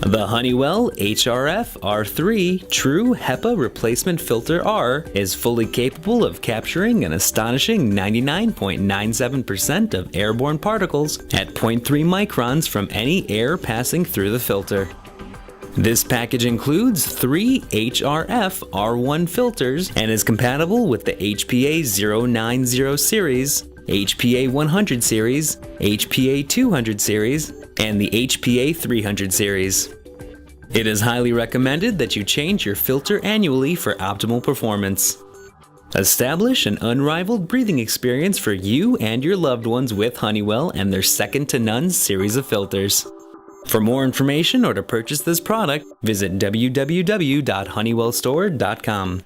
The Honeywell HRF R3 True HEPA Replacement Filter R is fully capable of capturing an astonishing 99.97% of airborne particles at 0.3 microns from any air passing through the filter. This package includes 3 HRF R1 filters and is compatible with the HPA 090 series, HPA 100 series, HPA 200 series, and the HPA 300 series. It is highly recommended that you change your filter annually for optimal performance. Establish an unrivaled breathing experience for you and your loved ones with Honeywell and their second-to-none series of filters. For more information or to purchase this product, visit www.honeywellstore.com.